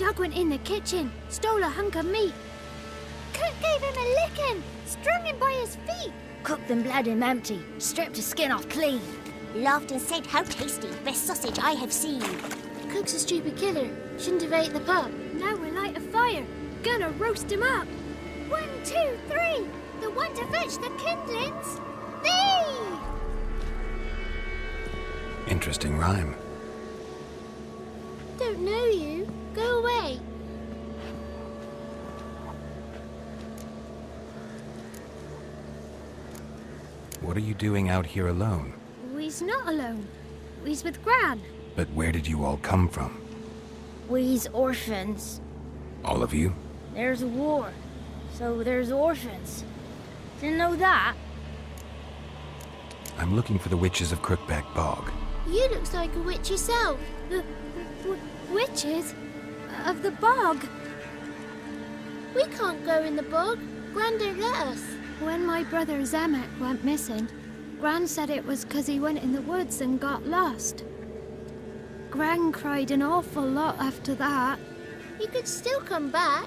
Doug went in the kitchen, stole a hunk of meat. Cook gave him a licking, strung him by his feet. Cooked and bled him empty, stripped his skin off clean. Laughed and said, how tasty, best sausage I have seen. Cook's a stupid killer, shouldn't have ate the pup. Now we'll light a fire, gonna roast him up. 1, 2, 3, the one to fetch the kindlings. Thee! Interesting rhyme. Don't know you. Go away. What are you doing out here alone? We's not alone. We's with Gran. But where did you all come from? We's orphans. All of you? There's a war, so there's orphans. Didn't know that. I'm looking for the witches of Crookback Bog. You looks like a witch yourself. The witches of the bog. We can't go in the bog. Gran don't let us. When my brother Zemek went missing, Gran said it was 'cause he went in the woods and got lost. Gran cried an awful lot after that. He could still come back.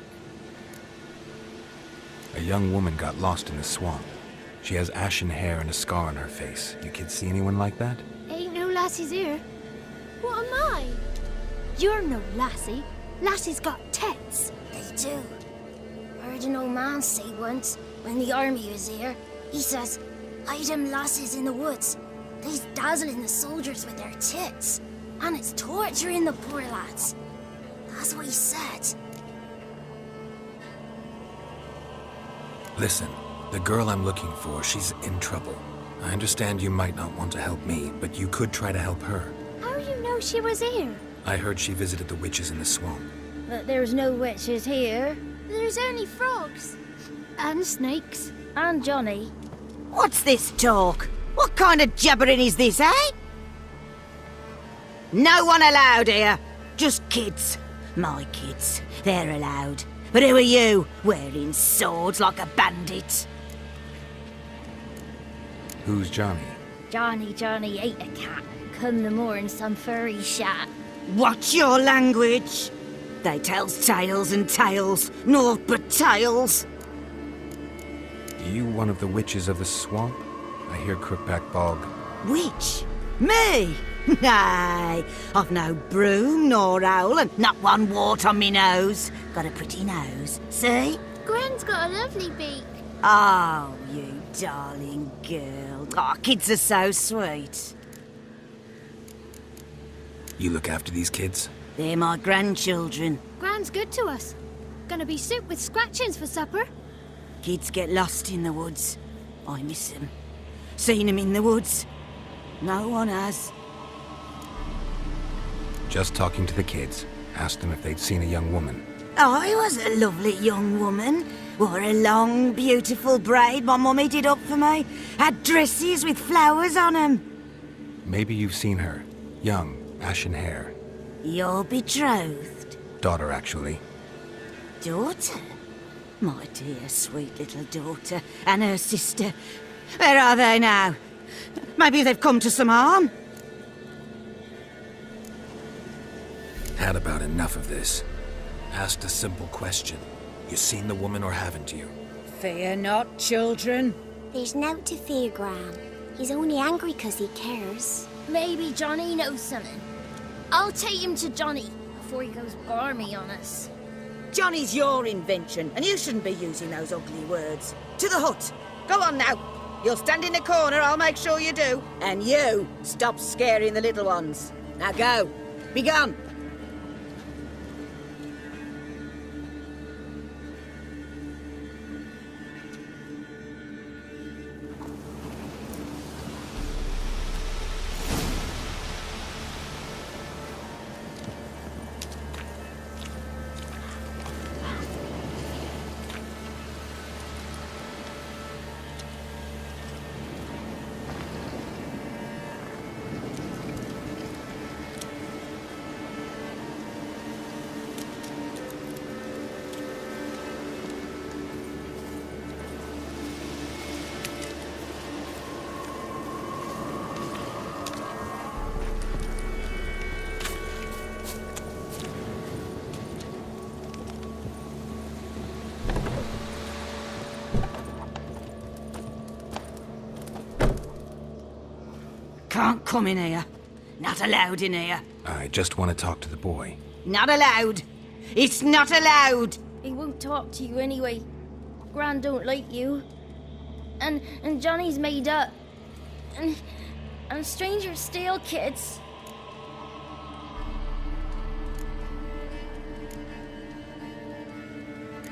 A young woman got lost in the swamp. She has ashen hair and a scar on her face. You kids see anyone like that? Ain't no lassies here. What am I? You're no lassie. Lassie's got tits. They do. Heard an old man say once, when the army was here, he says, hide them lasses in the woods. They's dazzling the soldiers with their tits. And it's torturing the poor lads. That's what he said. Listen, the girl I'm looking for, she's in trouble. I understand you might not want to help me, but you could try to help her. How you know she was here? I heard she visited the witches in the swamp. But there's no witches here. There's only frogs. And snakes. And Johnny. What's this talk? What kind of jabbering is this, eh? No one allowed here. Just kids. My kids. They're allowed. But who are you, wearing swords like a bandit? Who's Johnny? Johnny ate a cat. Come the more in some furry shat. Watch your language. They tells tales and tales, naught but tales. You one of the witches of the swamp? I hear Crookback Bog. Which? Me? Nay, I've no broom nor owl and not one wart on me nose. Got a pretty nose, see? Gran's got a lovely beak. Oh, you darling girl. Oh, kids are so sweet. You look after these kids? They're my grandchildren. Gran's good to us. Gonna be soup with scratchings for supper. Kids get lost in the woods. I miss them. Seen them in the woods. No one has. Just talking to the kids. Asked them if they'd seen a young woman. I was a lovely young woman. Wore a long, beautiful braid my mummy did up for me. Had dresses with flowers on 'em. Maybe you've seen her. Young, ashen hair. You're betrothed. Daughter, actually. Daughter? My dear, sweet little daughter. And her sister. Where are they now? Maybe they've come to some harm? Had about enough of this. Asked a simple question. You seen the woman or haven't you? Fear not, children. There's nought to fear, Gran. He's only angry 'cause he cares. Maybe Johnny knows something. I'll take him to Johnny before he goes barmy on us. Johnny's your invention, and you shouldn't be using those ugly words. To the hut. Go on now. You'll stand in the corner, I'll make sure you do. And you, stop scaring the little ones. Now go. Be gone. can't come in here. Not allowed in here. I just want to talk to the boy. Not allowed. It's not allowed. He won't talk to you anyway. Gran don't like you. And Johnny's made up. And strangers steal kids.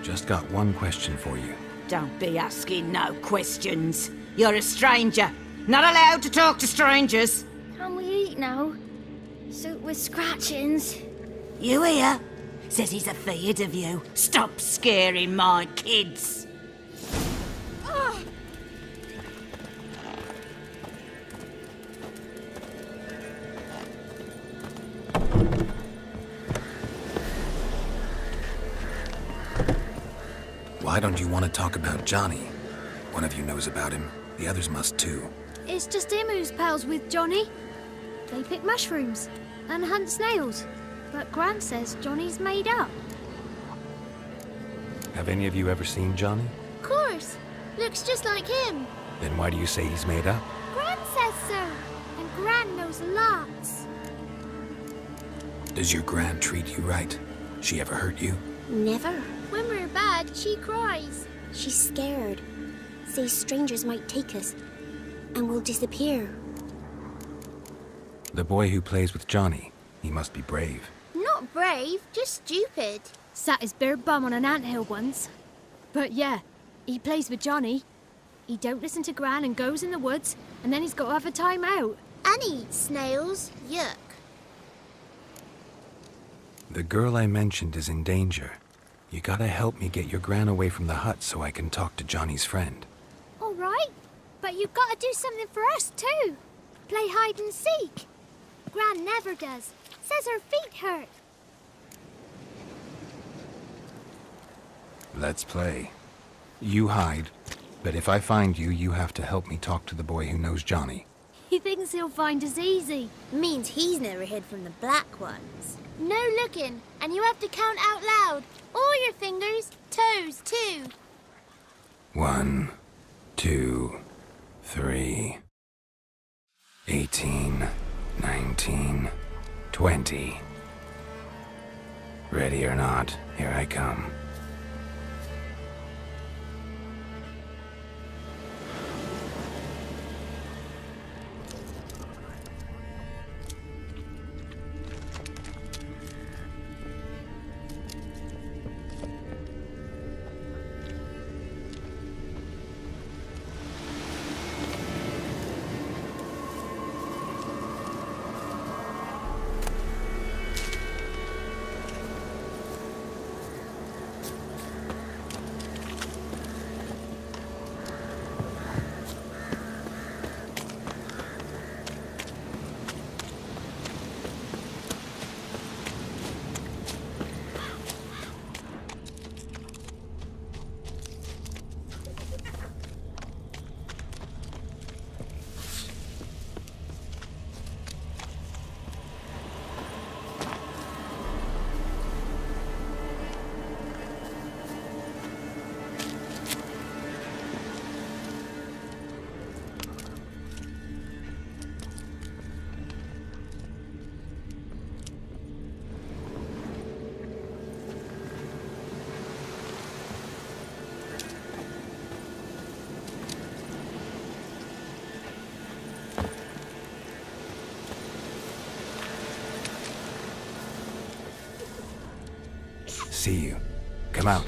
Just got one question for you. Don't be asking no questions. You're a stranger. Not allowed to talk to strangers. Can we eat now? Soup with scratchings. You hear? Says he's afeard of you. Stop scaring my kids. Why don't you want to talk about Johnny? One of you knows about him. The others must too. It's just him who's pals with Johnny. They pick mushrooms and hunt snails. But Gran says Johnny's made up. Have any of you ever seen Johnny? Of course. Looks just like him. Then why do you say he's made up? Gran says so. And Gran knows lots. Does your Gran treat you right? She ever hurt you? Never. When we're bad, she cries. She's scared. Says strangers might take us. And we'll disappear. The boy who plays with Johnny, he must be brave. Not brave, just stupid. Sat his bare bum on an anthill once. But yeah, he plays with Johnny. He don't listen to Gran and goes in the woods, and then he's got to have a time out. And he eats snails. Yuck. The girl I mentioned is in danger. You gotta help me get your Gran away from the hut so I can talk to Johnny's friend. All right, but you've got to do something for us too. Play hide and seek. Gran never does. Says her feet hurt. Let's play. You hide, but if I find you, you have to help me talk to the boy who knows Johnny. He thinks he'll find us easy. Means he's never hid from the black ones. No looking, and you have to count out loud. All your fingers, toes too. 1, 2, 3, 18, 19, 20. Ready or not, here I come. See you. Come out.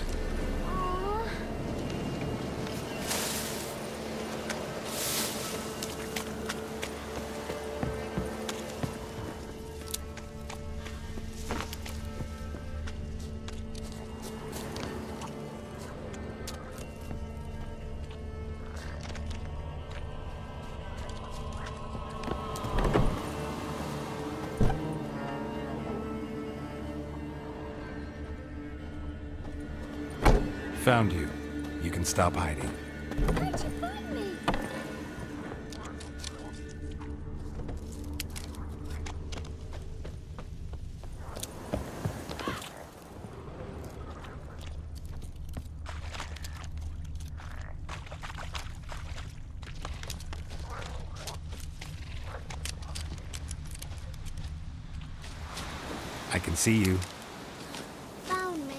Found you. You can stop hiding. Where'd you find me? I can see you. Found me.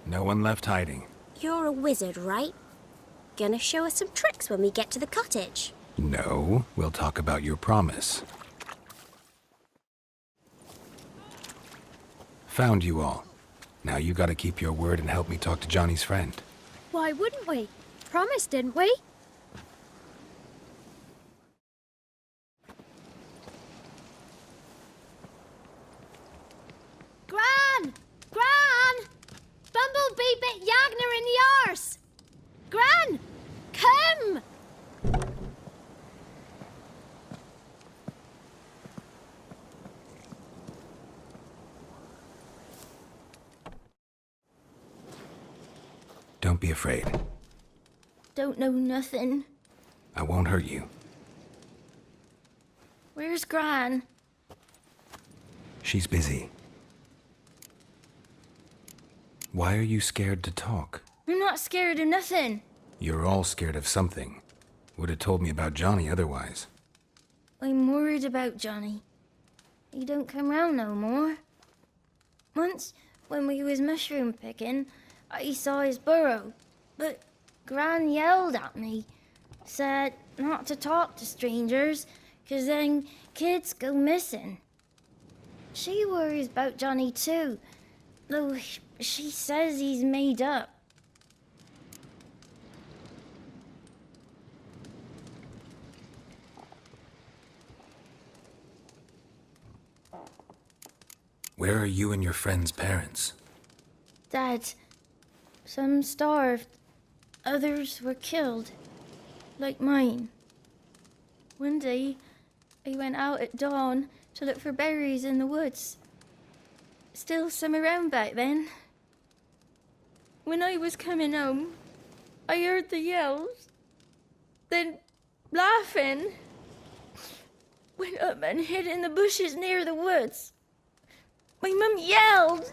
No one left hiding. You're a wizard, right? Gonna show us some tricks when we get to the cottage. No, we'll talk about your promise. Found you all. Now you gotta keep your word and help me talk to Johnny's friend. Why wouldn't we? Promised, didn't we? Gran! Gran! Bumblebee bit Yagner in the arse! Gran! Come! Don't be afraid. Don't know nothing. I won't hurt you. Where's Gran? She's busy. Why are you scared to talk? I'm not scared of nothing. You're all scared of something. Would have told me about Johnny otherwise. I'm worried about Johnny. He don't come round no more. Once, when we was mushroom picking, I saw his burrow, but Gran yelled at me, said not to talk to strangers, 'cause then kids go missing. She worries about Johnny too, though she says he's made up. Where are you and your friend's parents? Dad, some starved, others were killed, like mine. One day, I went out at dawn to look for berries in the woods. Still some around back then. When I was coming home, I heard the yells, then laughing. Went up and hid in the bushes near the woods. My mum yelled,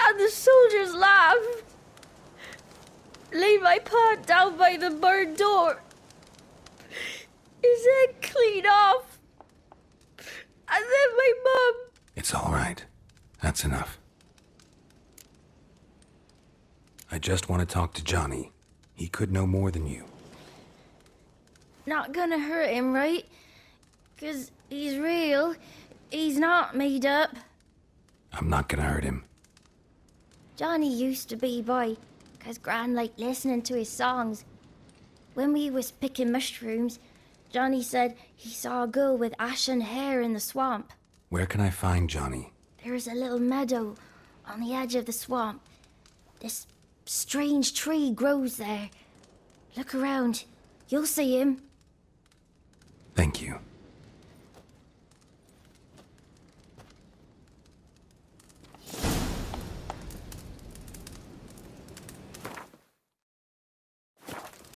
and the soldiers laughed. Laid my pa down by the barn door. His head clean off. And then my mum... It's all right. That's enough. I just want to talk to Johnny. He could know more than you. Not gonna hurt him, right? 'Cause he's real. He's not made up. I'm not gonna hurt him. Johnny used to be boy, 'cause Gran liked listening to his songs. When we was picking mushrooms, Johnny said he saw a girl with ashen hair in the swamp. Where can I find Johnny? There's a little meadow on the edge of the swamp. This strange tree grows there. Look around. You'll see him.